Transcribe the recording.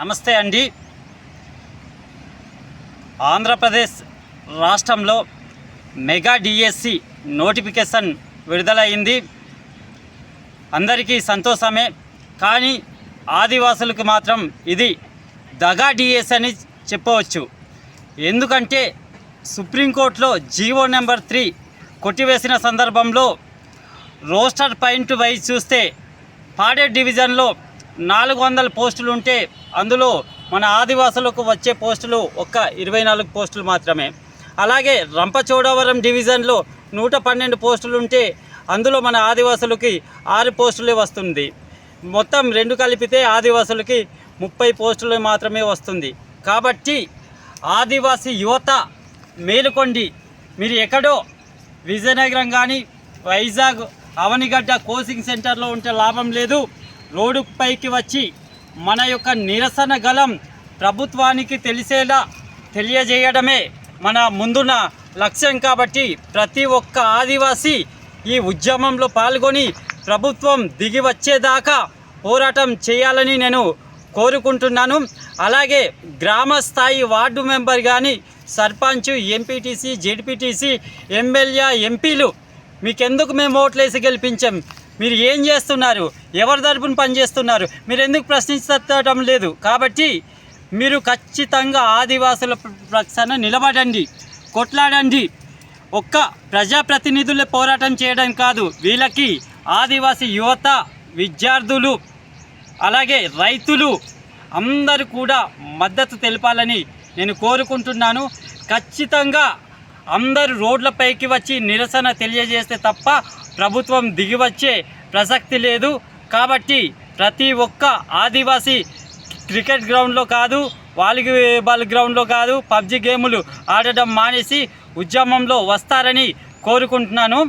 నమస్తే అండి. ఆంధ్రప్రదేశ్ రాష్ట్రంలో మెగా డిఎస్సి నోటిఫికేషన్ విడుదలైంది. అందరికీ సంతోషమే, కానీ ఆదివాసులకు మాత్రం ఇది దగా డిఎస్సి అని చెప్పవచ్చు. ఎందుకంటే సుప్రీంకోర్టులో జీవో నెంబర్ 3 కొట్టివేసిన సందర్భంలో రోస్టర్ పాయింట్ వైజ్ చూస్తే పాడేరు డివిజన్లో 400 పోస్టులు ఉంటే అందులో మన ఆదివాసులకు వచ్చే పోస్టులు ఒక్క 24 పోస్టులు మాత్రమే. అలాగే రంపచోడవరం డివిజన్లో 112 పోస్టులు ఉంటే అందులో మన ఆదివాసులకి 6 పోస్టులే వస్తుంది. మొత్తం 2 కలిపితే ఆదివాసులకి 30 పోస్టులు మాత్రమే వస్తుంది. కాబట్టి ఆదివాసీ యువత మేలుకొండి. మీరు ఎక్కడో విజయనగరం కానీ వైజాగ్ అవనిగడ్డ కోచింగ్ సెంటర్లో ఉంటే లాభం లేదు. రోడ్డు పైకి వచ్చి మన యొక్క నిరసన గలం ప్రభుత్వానికి తెలిసేలా తెలియజేయడమే మన ముందున్న లక్ష్యం. కాబట్టి ప్రతి ఒక్క ఆదివాసీ ఈ ఉద్యమంలో పాల్గొని ప్రభుత్వం దిగి వచ్చేదాకా పోరాటం చేయాలని నేను కోరుకుంటున్నాను. అలాగే గ్రామ స్థాయి వార్డు మెంబర్ కానీ సర్పంచ్, ఎంపీటీసీ, జెడ్పీటీసీ, ఎమ్మెల్యే, ఎంపీలు మీకెందుకు మేము ఓట్లేసి గెలిపించాం? మీరు ఏం చేస్తున్నారు? ఎవరి తరపున పనిచేస్తున్నారు? మీరు ఎందుకు ప్రశ్నించడం లేదు? కాబట్టి మీరు ఖచ్చితంగా ఆదివాసుల పక్షాన నిలబడండి, కొట్లాడండి. ఒక్క ప్రజాప్రతినిధులే పోరాటం చేయడం కాదు, వీళ్ళకి ఆదివాసీ యువత, విద్యార్థులు, అలాగే రైతులు అందరూ కూడా మద్దతు తెలపాలని నేను కోరుకుంటున్నాను. ఖచ్చితంగా అందరూ రోడ్లపైకి వచ్చి నిరసన తెలియజేస్తే తప్ప ప్రభుత్వం దిగివచ్చే ప్రసక్తి లేదు. కాబట్టి ప్రతి ఒక్క ఆదివాసీ క్రికెట్ గ్రౌండ్లో కాదు, వాలీబాల్ గ్రౌండ్లో కాదు, పబ్జి గేములు ఆడడం మానేసి ఉద్యమంలో వస్తారని కోరుకుంటున్నాను.